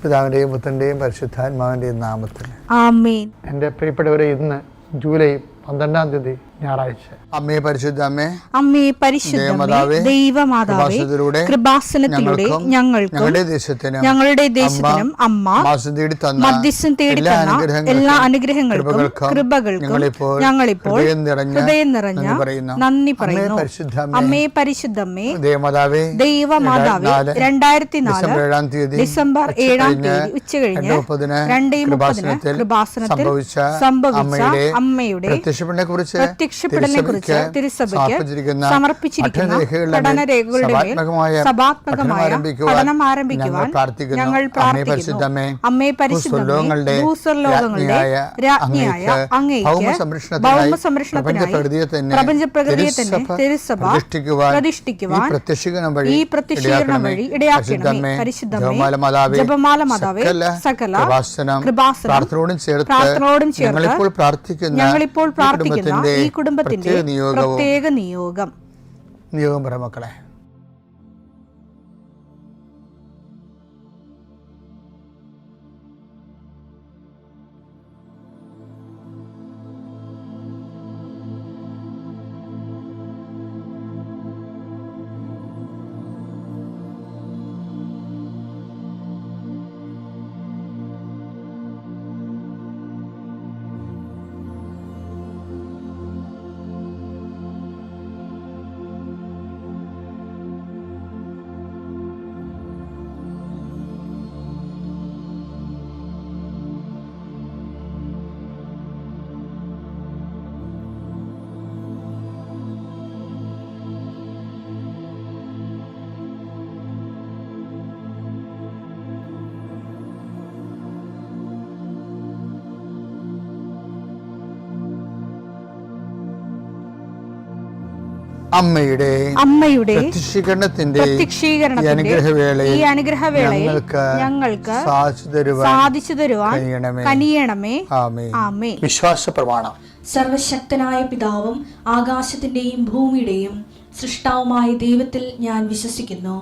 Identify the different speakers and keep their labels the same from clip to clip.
Speaker 1: പിതാവിൻ്റെയും പുത്രൻ്റെയും പരിശുദ്ധാത്മാവിൻ്റെയും നാമത്തിൽ
Speaker 2: ആമേൻ.
Speaker 1: എൻ്റെ പ്രിയപ്പെട്ടവരെ, ഇന്ന് ജൂലൈ 12 തീയതി ഞായറാഴ്ച. അമ്മേ പരിശുദ്ധ അമ്മേ,
Speaker 2: അമ്മേ പരിശുദ്ധമേ, ദൈവമാതാവേ, കൃപാസനത്തിലൂടെ ഞങ്ങൾക്കും ഞങ്ങളുടെ ദേശത്തിനും അമ്മ മധ്യസ്ഥം തേടി തന്ന എല്ലാ അനുഗ്രഹങ്ങൾക്കും കൃപകൾക്കും ഞങ്ങളിപ്പോൾ ഹൃദയം നിറഞ്ഞ നന്ദി പറയുന്നു. അമ്മേ പരിശുദ്ധമ്മേ, ദൈവമാതാവേ, 2004 ഡിസംബർ 7 തീയതി ഉച്ചകഴിഞ്ഞ് 2:30 കൃപാസനത്തിൽ സംഭവിച്ച അമ്മയുടെ പ്രത്യക്ഷപ്പെടലിനെ കുറിച്ച് തിരുസഭയ്ക്ക് സമർപ്പിച്ചിരിക്കുന്ന പഠനരേഖകളുടെ മേൽ സഭാത്മകമായ പഠനം ആരംഭിക്കുവാൻ ഞങ്ങൾ പ്രാർത്ഥിക്കുന്നു. അമ്മേ പരിശുദ്ധമേ, ഭൂസ്വർലോകങ്ങളുടെ രാജ്ഞിയായ അങ്ങേയ്ക്ക് ഭൗമസംരക്ഷണത്തിനായി പ്രപഞ്ചപ്രകൃതിയെ തന്നെ തിരുസഭ പ്രതിഷ്ഠിക്കുവാൻ ഈ പ്രത്യക്ഷീകരണം വഴി ഇടയാക്കണമേ. പരിശുദ്ധമേ, ജപമാല മാതാവേ, സകല കൃപാസനം പ്രാർത്ഥനയോടും ചേർത്ത് ഞങ്ങളിപ്പോൾ പ്രാർത്ഥിക്കുന്ന ഈ കുടുംബത്തിന്റെ പ്രത്യേക നിയോഗം
Speaker 1: പറ മക്കളെ.
Speaker 2: അമ്മയുടെ
Speaker 1: പ്രത്യക്ഷീകരണത്തിന്റെ
Speaker 2: ഈ അനുഗ്രഹവേളയിൽ ഞങ്ങൾക്ക് സാധിച്ചു തരുവാൻ കനിയണമേ. ആമേൻ.
Speaker 1: വിശ്വാസ പ്രമാണം.
Speaker 3: സർവശക്തനായ പിതാവും ആകാശത്തിന്റെയും ഭൂമിയുടെയും സൃഷ്ടാവുമായ ദൈവത്തിൽ ഞാൻ വിശ്വസിക്കുന്നു.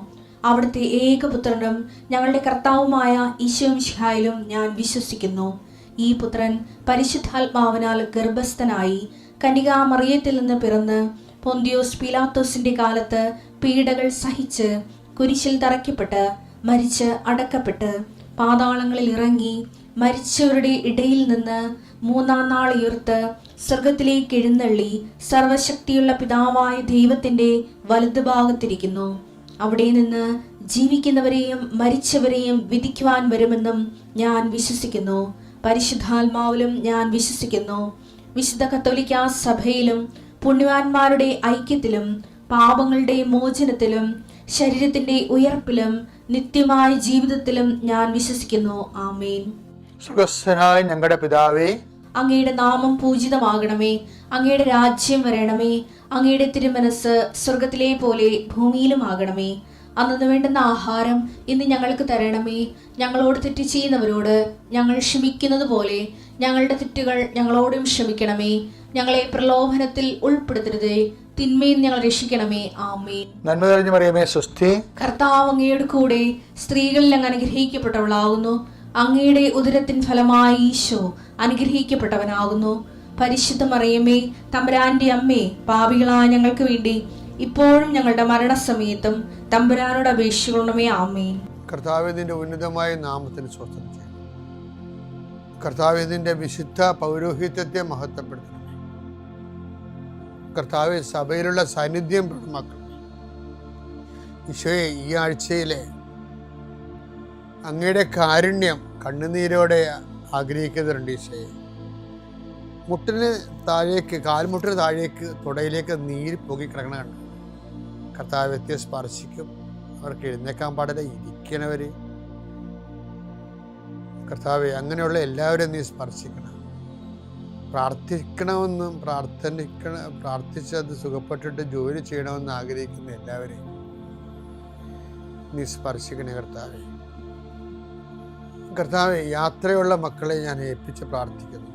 Speaker 3: അവിടുത്തെ ഏകപുത്രനും ഞങ്ങളുടെ കർത്താവുമായ ഈശോമിശിഹായിലും ഞാൻ വിശ്വസിക്കുന്നു. ഈ പുത്രൻ പരിശുദ്ധാത്മാവിനാൽ ഗർഭസ്ഥനായി കന്യകാമറിയത്തിൽ നിന്ന് പിറന്ന് പൊന്തിയോസ് പീലാത്തോസിന്റെ കാലത്ത് പീഡകൾ സഹിച്ച് കുരിശിൽ തറയ്ക്കപ്പെട്ട് മരിച്ച് അടക്കപ്പെട്ട് പാതാളങ്ങളിൽ ഇറങ്ങി മരിച്ചവരുടെ ഇടയിൽ നിന്ന് 3-ാം നാൾ ഉയർത്ത് സ്വർഗത്തിലേക്ക് എഴുന്നള്ളി സർവശക്തിയുള്ള പിതാവായ ദൈവത്തിന്റെ വലതുഭാഗത്തിരിക്കുന്നു. അവിടെ നിന്ന് ജീവിക്കുന്നവരെയും മരിച്ചവരെയും വിധിക്കുവാൻ വരുമെന്നും ഞാൻ വിശ്വസിക്കുന്നു. പരിശുദ്ധാത്മാവിലും ഞാൻ വിശ്വസിക്കുന്നു. വിശുദ്ധ കത്തോലിക്കാ സഭയിലും പുണ്യവാന്മാരുടെ ഐക്യത്തിലും പാപങ്ങളുടെ മോചനത്തിലും ശരീരത്തിന്റെ ഉയർപ്പിലും നിത്യമായ ജീവിതത്തിലും ഞാൻ വിശ്വസിക്കുന്നു. ആമേൻ.
Speaker 1: സുഖസ്ഥനായ ഞങ്ങളുടെ പിതാവേ,
Speaker 3: അങ്ങയുടെ നാമം പൂജിതമാകണമേ. അങ്ങയുടെ രാജ്യം വരണമേ. അങ്ങയുടെ തിരുമനസ് സ്വർഗത്തിലെ പോലെ ഭൂമിയിലും ആകണമേ. അന്നു വേണ്ടുന്ന ആഹാരം ഇന്ന് ഞങ്ങൾക്ക് തരണമേ. ഞങ്ങളോട് തെറ്റ് ചെയ്യുന്നവരോട് ഞങ്ങൾ ക്ഷമിക്കുന്നത് പോലെ ഞങ്ങളുടെ തെറ്റുകൾ ഞങ്ങളോടും ക്ഷമിക്കണമേ. ഞങ്ങളെ പ്രലോഭനത്തിൽ ഉൾപ്പെടുത്തരുതേ, തിന്മയിൽ ഞങ്ങൾ രക്ഷിക്കണമേ. ആമേൻ.
Speaker 1: നന്മ നിറഞ്ഞ മറിയമേ, സ്വസ്തി.
Speaker 3: കർത്താവ് അങ്ങയുടെ കൂടെ സ്ത്രീകളിൽ അങ്ങ് അനുഗ്രഹിക്കപ്പെട്ടവളാകുന്നു. അങ്ങയുടെ ഉദരത്തിൻ ഫലമായി ഈശോ അനുഗ്രഹിക്കപ്പെട്ടവനാകുന്നു. പരിശുദ്ധ മറിയമേ, തമ്പുരാന്റെ അമ്മേ, പാപികളായ ഞങ്ങൾക്ക് വേണ്ടി ഇപ്പോഴും ഞങ്ങളുടെ മരണസമയത്തും തമ്പുരാനോട് അപേക്ഷിക്കണമേ. ആമേൻ.
Speaker 1: കർത്താവിന്റെ ഉന്നതമായ നാമത്തിന് സ്വസ്ഥം ചെയ്യും. കർത്താവിന്റെ വിശുദ്ധ പൗരോഹിത്യത്തെ മഹത്വപ്പെടുത്തണം. കർത്താവ് സഭയിലുള്ള സാന്നിധ്യം പ്രകടമാക്കണം. ഈശോയെ, ഈ ആഴ്ചയിലെ അങ്ങയുടെ കാരുണ്യം കണ്ണുനീരോടെ ആഗ്രഹിക്കുന്നുണ്ട്. ഈശോയെ, മുട്ടിന് താഴേക്ക്, കാൽമുട്ടിന് താഴേക്ക്, തുടയിലേക്ക് നീര് പൊങ്ങിക്കിടക്കണ കണ്ട് കർത്താവ്യത്തെ സ്പർശിക്കും. അവർക്ക് എഴുന്നേക്കാൻ പാടില്ല, ഇരിക്കണവർ. കർത്താവെ, അങ്ങനെയുള്ള എല്ലാവരും നീ സ്പർശിക്കണം. പ്രാർത്ഥിക്കണമെന്നും പ്രാർത്ഥിച്ചത് സുഖപ്പെട്ടിട്ട് ജോലി ചെയ്യണമെന്ന് ആഗ്രഹിക്കുന്ന എല്ലാവരെയും നീ സ്പർശിക്കണേ കർത്താവെ. കർത്താവെ, യാത്രയുള്ള മക്കളെ ഞാൻ ഏൽപ്പിച്ച് പ്രാർത്ഥിക്കുന്നു.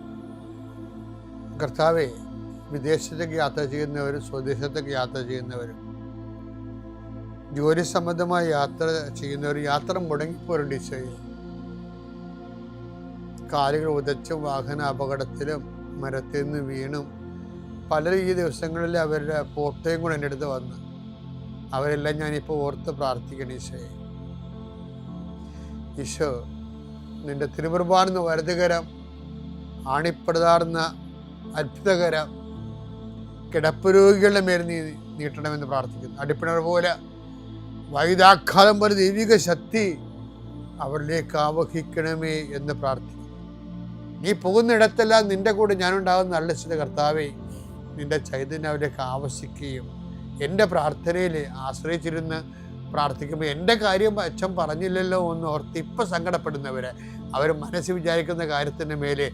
Speaker 1: കർത്താവെ, വിദേശത്തേക്ക് യാത്ര ചെയ്യുന്നവരും സ്വദേശത്തേക്ക് യാത്ര ചെയ്യുന്നവരും ജോലി സംബന്ധമായി യാത്ര ചെയ്യുന്നവർ യാത്ര മുടങ്ങിപ്പോരുണ്ട് ഈശോയെ. കാലുകൾ ഉദച്ചും വാഹന അപകടത്തിലും മരത്തിൽ നിന്ന് വീണും പലരും ഈ ദിവസങ്ങളിൽ അവരുടെ ഫോട്ടോയും കൂടെ എൻ്റെ അടുത്ത് വന്ന് അവരെല്ലാം ഞാനിപ്പോൾ ഓർത്ത് പ്രാർത്ഥിക്കണം. ഈശോ നിന്റെ തിരുമുറുപാർന്ന വലതുകരം, ആണിപ്പടുതാർന്ന അത്ഭുതകരം കിടപ്പ് രോഗികളുടെ മേൽ നീ നീട്ടണമെന്ന് പ്രാർത്ഥിക്കുന്നു. അടിപ്പിണർ പോലെ വൈദാഘാതം പോലെ ദൈവിക ശക്തി അവരിലേക്ക് ആവഹിക്കണമേ എന്ന് പ്രാർത്ഥിക്കുന്നു. നീ പോകുന്നിടത്തെല്ലാം നിന്റെ കൂടെ ഞാനുണ്ടാകുന്ന അല്ലസിത കർത്താവേ, നിന്റെ ചൈതന്യം അവരിലേക്ക് ആവശ്യിക്കുകയും എൻ്റെ പ്രാർത്ഥനയിൽ ആശ്രയിച്ചിരുന്ന് പ്രാർത്ഥിക്കുമ്പോൾ എൻ്റെ കാര്യം അച്ഛൻ പറഞ്ഞില്ലല്ലോ എന്ന് ഓർത്ത് ഇപ്പം സങ്കടപ്പെടുന്നവരെ അവർ മനസ്സിൽ വിചാരിക്കുന്ന കാര്യത്തിൻ്റെ മേലെ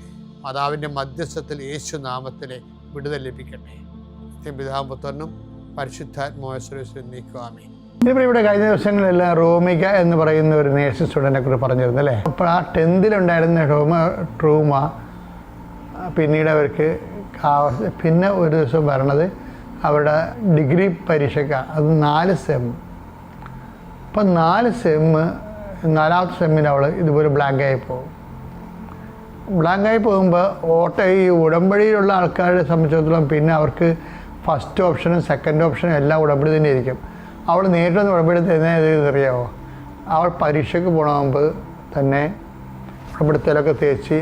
Speaker 1: മാതാവിൻ്റെ മധ്യസ്ഥത്തിൽ യേശു നാമത്തിലെ വിടുതൽ ലഭിക്കട്ടെ. പിതാവും പുത്രനും പരിശുദ്ധാത്മാവിൽ നീക്കുവാമേ.
Speaker 4: ഇതിപ്പോൾ ഇവിടെ കഴിഞ്ഞ ദിവസങ്ങളെല്ലാം റോമിക എന്ന് പറയുന്ന ഒരു നേഴ്സിംഗ് സ്റ്റുഡൻറ്റിനെ കുറിച്ച് പറഞ്ഞിരുന്നു അല്ലേ. അപ്പോൾ ആ 10th ട്രൂമ പിന്നീട് അവർക്ക് പിന്നെ ഒരു ദിവസം വരണത് അവരുടെ ഡിഗ്രി പരീക്ഷയ്ക്ക്, അത് 4 സെം. അപ്പം 4 സെം, 4ാമത്തെ സെമ്മിന് അവൾ ഇതുപോലെ ബ്ലാങ്കായി പോകും. ബ്ലാങ്കായി പോകുമ്പോൾ ഈ ഉടമ്പടിയിലുള്ള ആൾക്കാരെ സംബന്ധിച്ചിടത്തോളം പിന്നെ അവർക്ക് ഫസ്റ്റ് ഓപ്ഷനും സെക്കൻഡ് ഓപ്ഷനും എല്ലാം ഉടമ്പടി തന്നെ ആയിരിക്കും. അവൾ നേരിട്ടൊന്ന് ഉടമ്പടി തന്നെ അറിയാമോ, അവൾ പരീക്ഷയ്ക്ക് പോകണമെങ്കിൽ തന്നെ ഉടമ്പടിത്തേലൊക്കെ തേച്ച്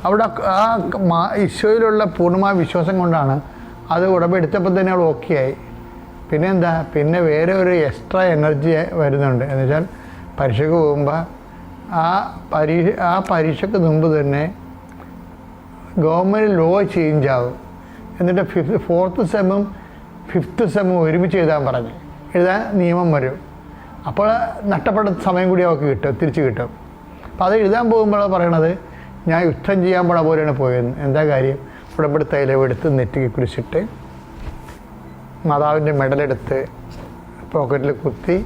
Speaker 4: അവിടെ ആ ഈശോയിലുള്ള പൂർണ്ണമായ വിശ്വാസം കൊണ്ടാണ് അത് ഉടമ്പെടുത്തപ്പോൾ തന്നെ അവൾ ഓക്കെ ആയി. പിന്നെ എന്താ, പിന്നെ വേറെ ഒരു എക്സ്ട്രാ എനർജി വരുന്നുണ്ട്. എന്ന് വെച്ചാൽ പരീക്ഷയ്ക്ക് പോകുമ്പോൾ ആ പരീക്ഷയ്ക്ക് മുമ്പ് തന്നെ ഗവൺമെൻറ് ലോ ചേഞ്ച് ആകും. എന്നിട്ട് 4th സെമ്മും 5th സെമ്മും ഒരുമിച്ച് എഴുതാൻ പറഞ്ഞ് എഴുതാൻ നിയമം വരും. അപ്പോൾ നഷ്ടപ്പെട്ട സമയം കൂടി അവർക്ക് തിരിച്ച് കിട്ടും. അപ്പോൾ അത് എഴുതാൻ പോകുമ്പോഴാണ് പറയണത്, ഞാൻ യുദ്ധം ചെയ്യാൻ പോലെയാണ് പോയെന്ന്. എന്താ കാര്യം, ഉടമ്പടി തൈലം എടുത്ത് നെറ്റിക്ക് കുരിശിട്ട് മാതാവിൻ്റെ മെഡലെടുത്ത് പോക്കറ്റിൽ കുത്തി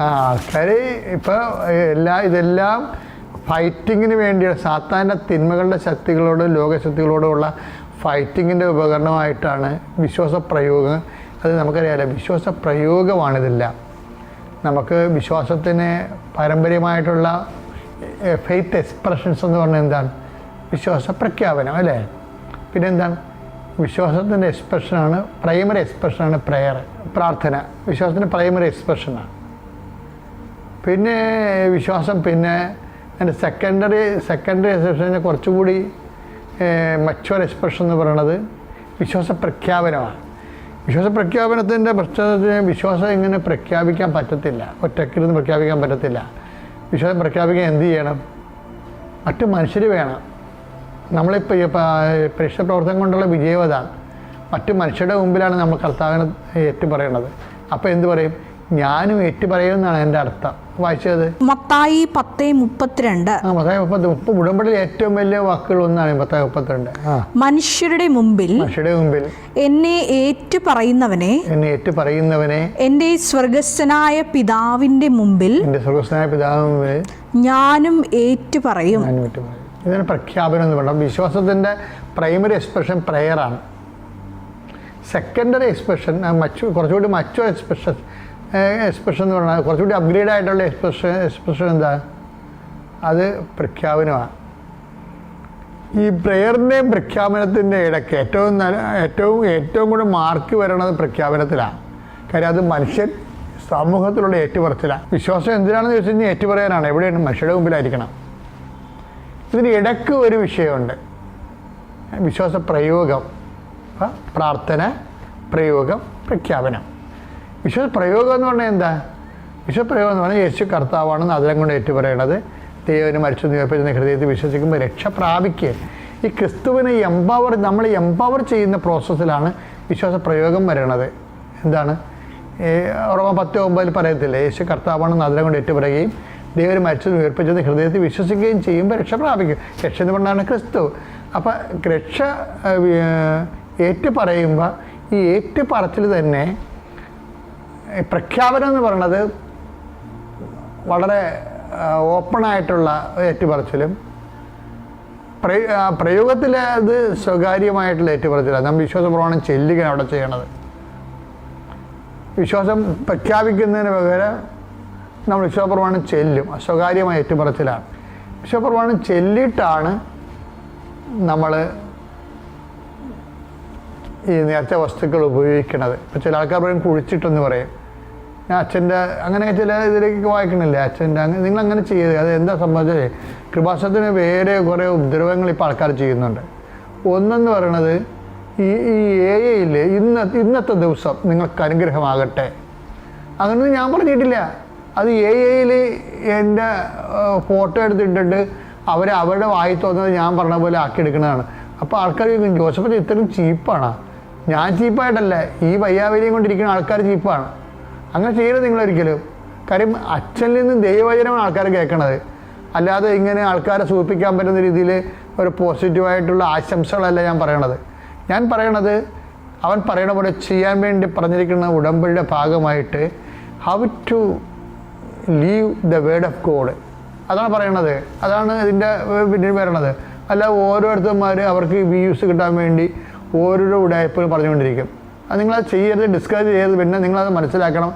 Speaker 4: ആൾക്കാർ ഇപ്പോൾ ഇതെല്ലാം ഫൈറ്റിങ്ങിന് വേണ്ടിയാണ്. സാത്താൻ്റെ തിന്മകളുടെ ശക്തികളോടും ലോകശക്തികളോടുമുള്ള ഫൈറ്റിങ്ങിൻ്റെ ഉപകരണമായിട്ടാണ് വിശ്വാസപ്രയോഗം. അത് നമുക്കറിയാമല്ലോ, വിശ്വാസപ്രയോഗമാണിതെല്ലാം. നമുക്ക് വിശ്വാസത്തിന് പാരമ്പര്യമായിട്ടുള്ള ഫെയ്ത്ത് എക്സ്പ്രഷൻസ് എന്ന് പറഞ്ഞാൽ എന്താണ്, വിശ്വാസ പ്രഖ്യാപനം അല്ലേ. പിന്നെന്താണ്, വിശ്വാസത്തിൻ്റെ എക്സ്പ്രഷനാണ്, പ്രൈമറി എക്സ്പ്രഷനാണ് പ്രെയർ, പ്രാർത്ഥന. വിശ്വാസത്തിൻ്റെ പ്രൈമറി എക്സ്പ്രഷനാണ്. പിന്നെ വിശ്വാസം, പിന്നെ അതിൻ്റെ സെക്കൻഡറി എക്സ്പ്രഷന് കുറച്ചുകൂടി മച്ചുവർ എക്സ്പ്രഷൻ എന്ന് പറയുന്നത് വിശ്വാസ പ്രഖ്യാപനമാണ്. വിശ്വാസ പ്രഖ്യാപനത്തിൻ്റെ പ്രശ്നത്തിന് വിശ്വാസം ഇങ്ങനെ പ്രഖ്യാപിക്കാൻ പറ്റത്തില്ല, ഒറ്റയ്ക്കിരുന്ന് പ്രഖ്യാപിക്കാൻ പറ്റത്തില്ല. വിശ്വാസം പ്രഖ്യാപിക്കാൻ എന്ത് ചെയ്യണം, മറ്റു മനുഷ്യർ വേണം. നമ്മളിപ്പോൾ പരീക്ഷ പ്രവർത്തനം കൊണ്ടുള്ള വിജയവതാണ്. മറ്റു മനുഷ്യരുടെ മുമ്പിലാണ് നമ്മൾ കർത്താവിനെ ഏറ്റു പറയണത്. അപ്പോൾ എന്ത് പറയും, ഞാനും ഏറ്റു പറയുമെന്നാണ് എൻ്റെ അർത്ഥം. വായിച്ചത്
Speaker 2: മത്തായി 10:32.
Speaker 4: മത്തായി 10:30 ഉടമ്പടിയിൽ ഏറ്റവും വലിയ വാക്കുകൾ ഒന്നാണ് മത്തായി 32.
Speaker 2: മനുഷ്യരുടെ മുമ്പിൽ എന്നെ ഏറ്റു പറയുന്നവനെ എൻ്റെ സ്വർഗസ്ഥനായ പിതാവിന്റെ മുമ്പിൽ ഞാനും ഏറ്റു പറയും.
Speaker 4: ഇതിന് പ്രഖ്യാപനം എന്ന് പറയുന്നത് വിശ്വാസത്തിൻ്റെ പ്രൈമറി എക്സ്പ്രഷൻ പ്രെയറാണ്. സെക്കൻഡറി എക്സ്പ്രഷൻ കുറച്ചുകൂടി മച്ചുവർ എക്സ്പ്രഷൻ എന്ന് പറഞ്ഞാൽ കുറച്ചുകൂടി അപ്ഗ്രേഡ് ആയിട്ടുള്ള എക്സ്പ്രഷൻ എന്താ, അത് പ്രഖ്യാപനമാണ്. ഈ പ്രെയറിൻ്റെയും പ്രഖ്യാപനത്തിൻ്റെ ഇടയ്ക്ക് ഏറ്റവും കൂടെ മാർക്ക് വരണത് പ്രഖ്യാപനത്തിലാണ്. കാര്യം അത് മനുഷ്യൻ സമൂഹത്തിലുള്ള ഏറ്റുപറച്ചിലാണ്. വിശ്വാസം എന്തിനാണെന്ന് ചോദിച്ചു കഴിഞ്ഞാൽ ഏറ്റുപറയാനാണ്. എവിടെയാണ്, മനുഷ്യരുടെ മുമ്പിലായിരിക്കണം. ഇതിന് ഇടയ്ക്ക് ഒരു വിഷയമുണ്ട്, വിശ്വാസ പ്രയോഗം, പ്രാർത്ഥന, പ്രയോഗം, പ്രഖ്യാപനം. വിശ്വാസ പ്രയോഗം എന്ന് പറഞ്ഞാൽ എന്താ, വിശ്വപ്രയോഗം എന്ന് പറഞ്ഞാൽ യേശു കർത്താവാണെന്ന് അതിലും കൊണ്ട് ഏറ്റുപറയണത്. ദൈവന് മരിച്ചു ഉയർപ്പിക്കുന്ന ഹൃദയത്തിൽ വിശ്വസിക്കുമ്പോൾ രക്ഷ പ്രാപിക്കുക. ഈ ക്രിസ്തുവിനെ നമ്മൾ എംപവർ ചെയ്യുന്ന പ്രോസസ്സിലാണ് വിശ്വാസ പ്രയോഗം വരണത്. എന്താണ്, റോമ 10:9 പറയത്തില്ലേ, യേശു കർത്താവാണെന്ന് അതിലും കൊണ്ട് ഏറ്റുപറയുകയും ദൈവം മരിച്ചത് ഉയർപ്പിച്ചത് ഹൃദയത്തിൽ വിശ്വസിക്കുകയും ചെയ്യുമ്പോൾ രക്ഷ പ്രാപിക്കും. രക്ഷ എന്ന് പറഞ്ഞാണ് ക്രിസ്തു. അപ്പം രക്ഷ ഏറ്റുപറയുമ്പോൾ ഈ ഏറ്റുപറച്ചിൽ തന്നെ പ്രഖ്യാപനം എന്ന് പറയുന്നത് വളരെ ഓപ്പണായിട്ടുള്ള ഏറ്റുപറച്ചിലും പ്രയോഗത്തിൽ അത് സ്വകാര്യമായിട്ടുള്ള ഏറ്റുപറച്ചിലാണ്. നമ്മൾ വിശ്വാസപ്രമാണം ചെല്ലുകയാണ് അവിടെ ചെയ്യണത്. വിശ്വാസം പ്രഖ്യാപിക്കുന്നതിന് പകരം നമ്മൾ വിശ്വാസപ്രമാണം ചെല്ലും, സ്വകാര്യമായ ഏറ്റുപറച്ചിലാണ്. വിശ്വപ്രമാണം ചൊല്ലിയിട്ടാണ് നമ്മൾ ഈ നേർച്ച വസ്തുക്കൾ ഉപയോഗിക്കുന്നത്. ഇപ്പോൾ ചില ആൾക്കാർ പറയും കുഴിച്ചിട്ടെന്ന് പറയും. ഞാൻ അച്ഛൻ്റെ അങ്ങനെ ചില ഇതിലേക്ക് വായിക്കണില്ലേ, അച്ഛൻ്റെ അങ്ങനെ നിങ്ങളങ്ങനെ ചെയ്യരുത്. അത് എന്താ സംഭവിച്ചത്, കൃപാസനത്തിന് വേറെ കുറേ ഉപദ്രവങ്ങൾ ഇപ്പോൾ ആൾക്കാർ ചെയ്യുന്നുണ്ട്. ഒന്നെന്ന് പറയണത് ഈ AI-യിൽ ഇന്നത്തെ ദിവസം നിങ്ങൾക്ക് അനുഗ്രഹമാകട്ടെ, അങ്ങനൊന്നും ഞാൻ പറഞ്ഞിട്ടില്ല. അത് AI-യിൽ എൻ്റെ ഫോട്ടോ എടുത്തിട്ടിട്ട് അവരുടെ വായി തോന്നുന്നത് ഞാൻ പറഞ്ഞ പോലെ ആക്കിയെടുക്കുന്നതാണ്. അപ്പോൾ ആൾക്കാർ ജോസഫ് ഇത്രയും ചീപ്പാണ്. ഞാൻ ചീപ്പായിട്ടല്ല, ഈ വയ്യാവലിയും കൊണ്ടിരിക്കുന്ന ആൾക്കാർ ചീപ്പാണ്. അങ്ങനെ ചെയ്യരുത് നിങ്ങളൊരിക്കലും. കാര്യം അച്ഛനിൽ നിന്ന് ദൈവവചനമാണ് ആൾക്കാർ കേൾക്കണത്, അല്ലാതെ ഇങ്ങനെ ആൾക്കാരെ സൂചിപ്പിക്കാൻ പറ്റുന്ന രീതിയിൽ ഒരു പോസിറ്റീവായിട്ടുള്ള ആശംസകളല്ല ഞാൻ പറയണത്. ഞാൻ പറയണത് അവൻ പറയണ പോലെ ചെയ്യാൻ വേണ്ടി പറഞ്ഞിരിക്കുന്ന ഉടമ്പടിയുടെ ഭാഗമായിട്ട് how to live the word of God, അതാണ് പറയണത്. അതാണ് ഇതിൻ്റെ പിന്നിൽ വരണത്. അല്ല ഓരോരുത്തന്മാർ അവർക്ക് വ്യൂസ് കിട്ടാൻ വേണ്ടി ഓരോരോ ഉടായ്പകൾ പറഞ്ഞുകൊണ്ടിരിക്കും. അത് നിങ്ങളത് ചെയ്യരുത്, ഡിസ്കസ് ചെയ്യരുത്. പിന്നെ നിങ്ങളത് മനസ്സിലാക്കണം,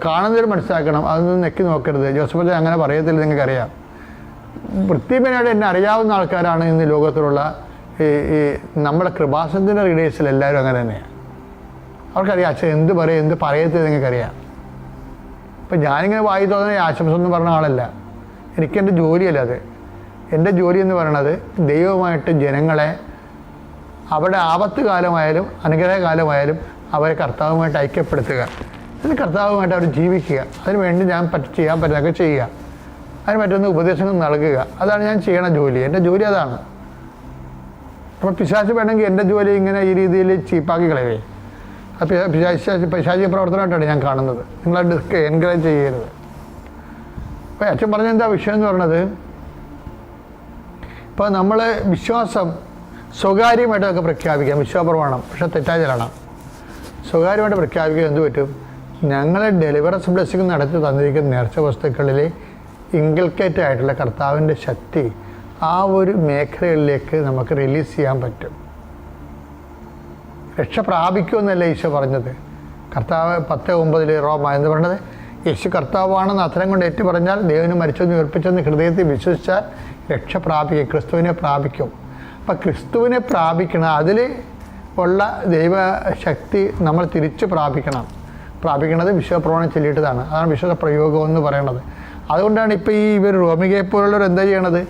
Speaker 4: കാണുന്നവർ മനസ്സിലാക്കണം. അതൊന്നും നെക്കി നോക്കരുത്. ജോസഫ് അങ്ങനെ പറയത്തില്ല, നിങ്ങൾക്കറിയാം. വൃത്തിപരമായിട്ട് എന്നെ അറിയാവുന്ന ആൾക്കാരാണ് ഇന്ന് ലോകത്തിലുള്ള ഈ നമ്മുടെ കൃപാസനത്തിൻ്റെ റീഡേഴ്സിൽ എല്ലാവരും അങ്ങനെ തന്നെയാണ്. അവർക്കറിയാം അച്ഛൻ എന്ത് പറയും എന്ത് പറയത്തില്ല, നിങ്ങൾക്കറിയാം. ഇപ്പം ഞാനിങ്ങനെ വായി തോന്നുന്ന ആശംസ എന്ന് പറഞ്ഞ ആളല്ല. എനിക്കെൻ്റെ ജോലിയല്ല അത്. എൻ്റെ ജോലി എന്ന് പറയണത് ദൈവമായിട്ട് ജനങ്ങളെ അവരുടെ ആപത്ത് കാലമായാലും അനുഗ്രഹകാലമായാലും അവരെ കർത്താവുമായിട്ട് ഐക്യപ്പെടുത്തുക, അതിന് കർത്താവുമായിട്ട് അവർ ജീവിക്കുക. അതിന് വേണ്ടി ഞാൻ ചെയ്യാൻ പറ്റുന്നതൊക്കെ ചെയ്യുക, അതിന് പറ്റുന്ന ഉപദേശങ്ങൾ നൽകുക. അതാണ് ഞാൻ ചെയ്യണ ജോലി. എൻ്റെ ജോലി അതാണ്. അപ്പോൾ പിശാച് വേണമെങ്കിൽ എൻ്റെ ജോലി ഇങ്ങനെ ഈ രീതിയിൽ ചീപ്പാക്കി കളയേ. അത് പിശാചി പ്രവർത്തനമായിട്ടാണ് ഞാൻ കാണുന്നത്. നിങ്ങളത് എൻകറേജ് ചെയ്യരുത്. അപ്പോൾ അച്ഛൻ പറഞ്ഞ എന്താ വിഷയം എന്ന് പറയുന്നത്, ഇപ്പോൾ നമ്മൾ വിശ്വാസം സ്വകാര്യമായിട്ടൊക്കെ പ്രഖ്യാപിക്കാം, വിശ്വാസപ്രമാണം. പക്ഷെ തെറ്റായ ചിലാണ്. സ്വകാര്യമായിട്ട് പ്രഖ്യാപിക്കാൻ എന്ത് പറ്റും, ഞങ്ങളെ ഡെലിവറൻസ് ബ്ലെസ്സിങ് നടത്തി തന്നിരിക്കുന്ന നേർച്ച വസ്തുക്കളിൽ ഇൻകൾക്കേറ്റ് ആയിട്ടുള്ള കർത്താവിൻ്റെ ശക്തി ആ ഒരു മേഖലകളിലേക്ക് നമുക്ക് റിലീസ് ചെയ്യാൻ പറ്റും. രക്ഷ പ്രാപിക്കുമെന്നല്ല ഈശോ പറഞ്ഞത്. കർത്താവ് 10:9 റോമ എന്ന് പറഞ്ഞത്, യേശു കർത്താവാണെന്ന് അത്തരം കൊണ്ട് ഏറ്റു പറഞ്ഞാൽ, ദൈവന് മരിച്ചെന്ന് ഉയർപ്പിച്ചെന്ന് ഹൃദയത്തിൽ വിശ്വസിച്ചാൽ രക്ഷ പ്രാപിക്കും, ക്രിസ്തുവിനെ പ്രാപിക്കും. അപ്പം ക്രിസ്തുവിനെ പ്രാപിക്കണം, അതിൽ ഉള്ള ദൈവശക്തി നമ്മൾ തിരിച്ച് പ്രാപിക്കണത് വിശ്വപ്രമാണം ചൊല്ലിയിട്ടതാണ്. അതാണ് വിശ്വാസ പ്രയോഗം എന്ന് പറയുന്നത്. അതുകൊണ്ടാണ് ഇപ്പോൾ ഇവർ റോമികയെ പോലുള്ളവർ എന്താ ചെയ്യണത്,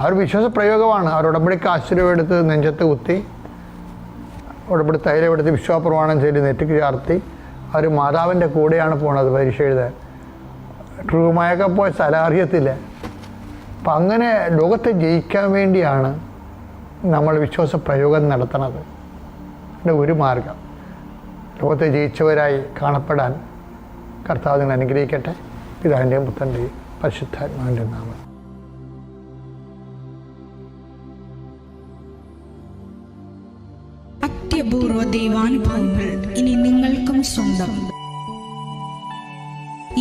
Speaker 4: അവർ വിശ്വാസ പ്രയോഗമാണ്. അവർ ഉടമ്പടിക്ക് ആശ്രയമെടുത്ത് നെഞ്ചത്ത് കുത്തി, ഉടമ്പടി തൈലമെടുത്ത് വിശ്വാസപ്രമാണം ചൊല്ലി നെറ്റിക്ക് ചാർത്തി അവർ മാതാവിൻ്റെ കൂടെയാണ് പോണത് പരീക്ഷ എഴുതാൻ. ട്രൂമായൊക്കെ പോയ സ്ഥലം അറിയത്തില്ല. അപ്പം അങ്ങനെ ലോകത്തെ ജയിക്കാൻ വേണ്ടിയാണ് നമ്മൾ വിശ്വാസ പ്രയോഗം നടത്തണത്. അതിൻ്റെ ഒരു മാർഗം ലോകത്തെ ജയിച്ചവരായി കാണപ്പെടാൻ കർത്താവ് നിങ്ങൾ അനുഗ്രഹിക്കട്ടെ. പിതാവിൻ്റെയും പുത്രൻ്റെയും പരിശുദ്ധാത്മാവിൻ്റെ നാമം.
Speaker 2: അത്യപൂർവ ദൈവാനുഭവങ്ങൾ ഇനി നിങ്ങൾക്കും സ്വന്തം.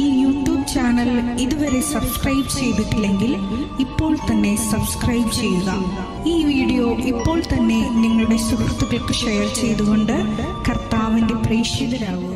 Speaker 2: ഈ യൂട്യൂബ് ചാനൽ ഇതുവരെ സബ്സ്ക്രൈബ് ചെയ്തിട്ടില്ലെങ്കിൽ ഇപ്പോൾ തന്നെ സബ്സ്ക്രൈബ് ചെയ്യുക. ഈ വീഡിയോ ഇപ്പോൾ തന്നെ നിങ്ങളുടെ സുഹൃത്തുക്കൾക്ക് ഷെയർ ചെയ്തുകൊണ്ട് കർത്താവിൻ്റെ പ്രേക്ഷിതരാകുക.